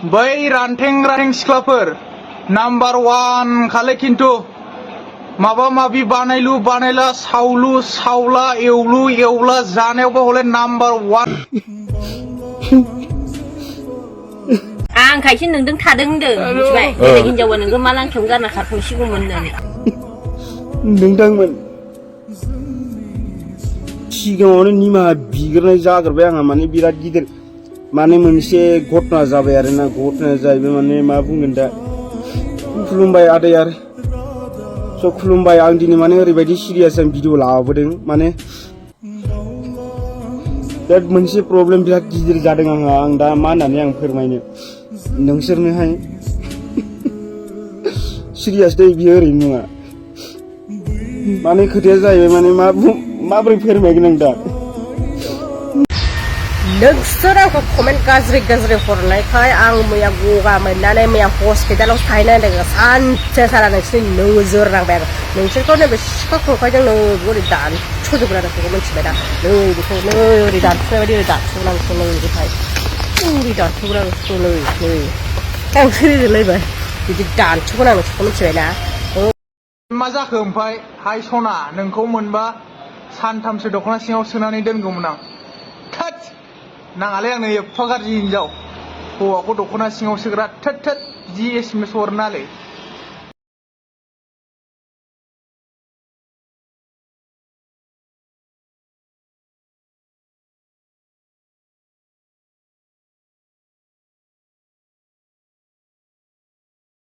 बै रान्थें सिख्लाफोर नाम्बार 1 खाले खिन्थु माबा माबि बानायलु बानायला सावलु सावला एवलु एवला जानायावबो हले नाम्बार 1 आं खायसे नोंदों थादों होनदों मिथिबाय बेलेग हिनजावा नोंखौ मा लांखायावनो गारना खारखांसिगौमोन होननानै नोंदांमोन सिगाङावनो निमाहा बिग्रोनाय जाग्रोबाय आंहा माने बिराद गिदिर माने मोनसे घटना जाबाय आरोना घटनाया जाहैबाय माने मा बुंगोन दा खुलुमबाय आदै आरो स' खुलुमबाय आं दिनै माने ओरैबायदि सिरियास आं भिडिअ लाबोदों माने बिराद मोनसे प्रब्लेम बिराद गिदिर जादों आंहा आं दा मा होननानै आं फोरमायनो नोंसोरनोहाय सिरियास दै बियो ओरैनो नङा माने खोथाया जाहैबाय माने माबोरै फोरमायगोन आं दा नोंसोर आंखौ कमेन्ट गाज्रि हरनायखाय आं मैया गगा मोननानै मैया हस्पिटालाव थाहैनांदों सानसे सारा नोंसोरनि नोजोर नांबाय आरो नोंसोरखौ नैबे सिखा खंखाइजों ओरै दानस'जोबगोन आरो बेखौ मिथिबाय दा नै बेखौ ओरै दानस'नाय बायदि ओरै दानस'नांगौ नै बेहाय ओरै दानस'नांगौ नै आं सोलिलायबाय बिदि दानस'गोन आं नोंसोरखौ मिथिबाय ना मा जाखो ओमफ्राय हाय सना नोंखौ मोनबा सानथामसो दख'ना सिङाव सोनानै दोनगौमोन आं थोद नाङालै आंनो एफा गाज्रि हिनजाव हौवाखौ दख'ना सिङाव सोग्रा थोद बिदि SMS हरनालै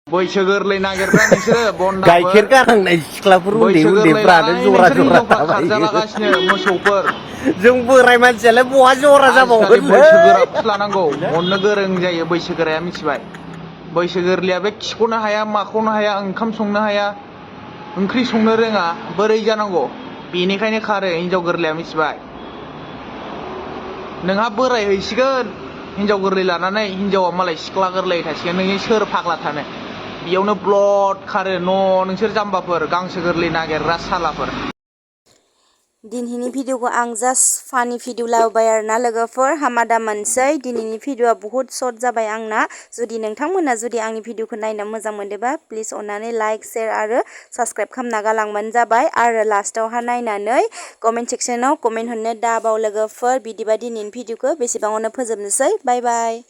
बैसो गोरलै नागिरग्रा नोंसोरो बन्दाफोर गाइखेर गानांनाय सिख्लाफोर उन्दैफ्रानो जरा खारजालागासिनो मोसौफोर जों बोराय मानसियालाय बहा जरा जाबावगोन बैसो गोराखौसो लानांगौ अननो गोरों जायो बैसो गोराया मिथिबाय बैसो गोरलैया बे खिख'नो हाया माखौनो हाया ओंखाम संनो हाया ओंख्रि संनो रोङा बोरै जानांगौ बेनिखायनो खारो हिनजाव गोरलैया मिथिबाय नोंहा बोराय हैसिगोन हिनजाव गोरलै लानानै हिनजावा मालाय सिख्ला गोरलै थासिगोन नोंनि सोर फाग्ला थानो बेयावनो ब्लड खारो नोंसोर जाम्बाफोर गांसो गोरलै नागिरग्रा सालाफोर दिनैनि भिडिअखौ आं जास्ट फानि भिडिअ लाबोबाय आरोना लोगोफोर हामादा मोनसै दिनैनि भिडिअआ बहुत सर्ट जाबाय आंना जुदि नोंथांमोना जुदि आंनि भिडिअखौ नायनो मोजां मोनदोंबा प्लिज अननानै लाइक शेयार आरो साबस्क्राइब खालामना गालांबानो जाबाय आरो लास्टावहा नायनानै कमेन्ट सेक्सनाव कमेन्ट हरनो दाबाव लोगोफोर बिदिबा दिनैनि भिडिअखौ बेसेबाङावनो फोजोबनोसै बाय बाय